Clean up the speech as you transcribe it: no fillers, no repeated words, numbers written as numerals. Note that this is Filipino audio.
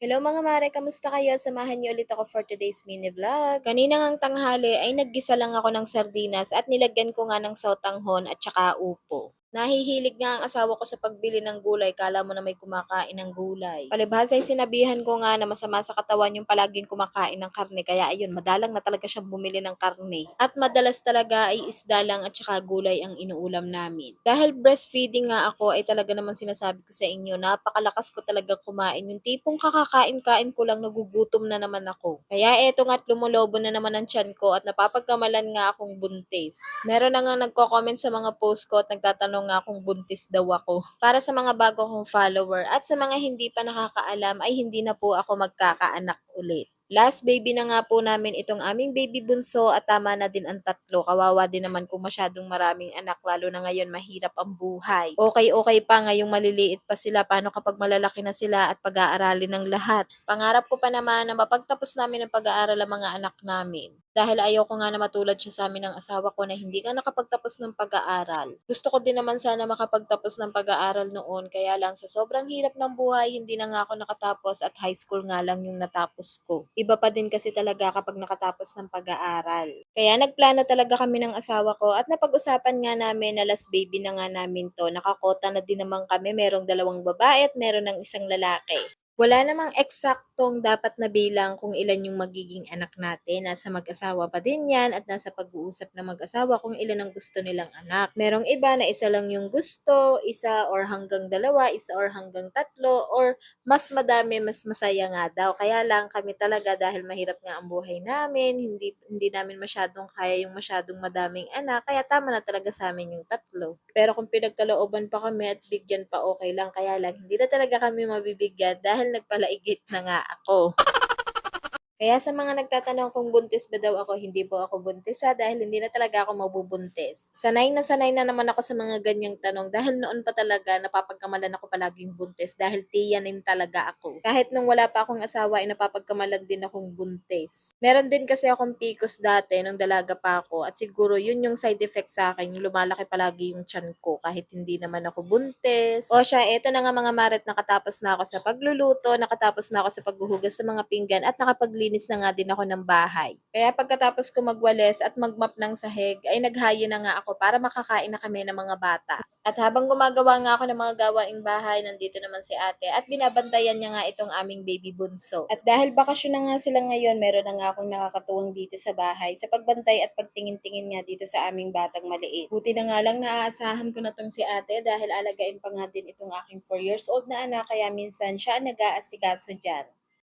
Hello mga mare, kamusta kayo? Samahan niyo ulit ako for today's mini vlog. Kanina ngang tanghali ay naggisa lang ako ng sardinas at nilagyan ko nga ng sautanghon at saka upo. Nahihilig nga ang asawa ko sa pagbili ng gulay, kala mo na may kumakain ng gulay. Palibhas ay sinabihan ko nga na masama sa katawan yung palaging kumakain ng karne, kaya ayun, madalang na talaga siyang bumili ng karne. At madalas talaga ay isda lang at saka gulay ang inuulam namin. Dahil breastfeeding nga ako ay talaga naman sinasabi ko sa inyo, napakalakas ko talaga kumain. Yung tipong kakakain-kain ko lang nagugutom na naman ako. Kaya eto nga't lumulobo na naman ang tiyan ko at napapagkamalan nga akong buntis. Meron na nga nagko-comment sa mga post ko at nagtatanong nga kung buntis daw ako. Para sa mga bago kong follower at sa mga hindi pa nakakaalam ay hindi na po ako magkakaanak ulit. Last baby na nga po namin itong aming baby bunso at tama na din ang tatlo. Kawawa din naman kung masyadong maraming anak, lalo na ngayon mahirap ang buhay. Okay pa ngayong maliliit pa sila, paano kapag malalaki na sila at pag-aaralin ng lahat? Pangarap ko pa naman na mapagtapos namin ang pag-aaral ang mga anak namin. Dahil ayoko nga na matulad siya sa amin ng asawa ko na hindi ka nakapagtapos ng pag-aaral. Gusto ko din naman sana makapagtapos ng pag-aaral noon, kaya lang sa sobrang hirap ng buhay, hindi na nga ako nakatapos at high school nga lang yung natapos ko. Iba pa din kasi talaga kapag nakatapos ng pag-aaral. Kaya nagplano talaga kami ng asawa ko at napag-usapan nga namin na last baby na nga namin to. Nakakota na din naman kami, merong 2 babae at meron ng isang lalaki. Wala namang eksaktong dapat na bilang kung ilan yung magiging anak natin. Nasa mag-asawa pa din yan at nasa pag-uusap ng mag-asawa kung ilan ang gusto nilang anak. Merong iba na isa lang yung gusto, isa or hanggang dalawa, isa or hanggang tatlo, or mas madami, mas masaya nga daw. Kaya lang kami talaga dahil mahirap nga ang buhay namin, hindi namin masyadong kaya yung masyadong madaming anak, kaya tama na talaga sa amin yung tatlo. Pero kung pinagkalooban pa kami at bigyan pa, okay lang, kaya lang hindi na talaga kami mabibigyan dahil nagpalaigit na nga ako. Kaya sa mga nagtatanong kung buntis ba daw ako, hindi po ako buntis dahil hindi na talaga ako mabubuntis. Sanay na naman ako sa mga ganyang tanong dahil noon pa talaga napapagkamalan ako palaging buntis dahil tiyanin talaga ako. Kahit nung wala pa akong asawa ay napapagkamalan din akong buntis. Meron din kasi akong PCOS dati nung dalaga pa ako at siguro yun yung side effect sa akin, yung lumalaki palagi yung tiyan ko kahit hindi naman ako buntis. O siya, eto na nga mga maret, nakatapos na ako sa pagluluto, nakatapos na ako sa paghuhugas sa mga pinggan at nakapaglinis na nga din ako ng bahay. Kaya pagkatapos ko magwalis at magmap ng sahig ay naghayo na nga ako para makakain na kami ng mga bata. At habang gumagawa nga ako ng mga gawaing bahay, nandito naman si ate at binabantayan niya nga itong aming baby bunso. At dahil bakasyon na nga sila ngayon, meron na nga akong nakakatuwang dito sa bahay sa pagbantay at pagtingin-tingin nga dito sa aming batang maliit. Buti na nga lang naaasahan ko na tong si ate dahil alagain pa nga din itong aking 4 years old na anak, kaya minsan siya ang nag-aasikaso dyan.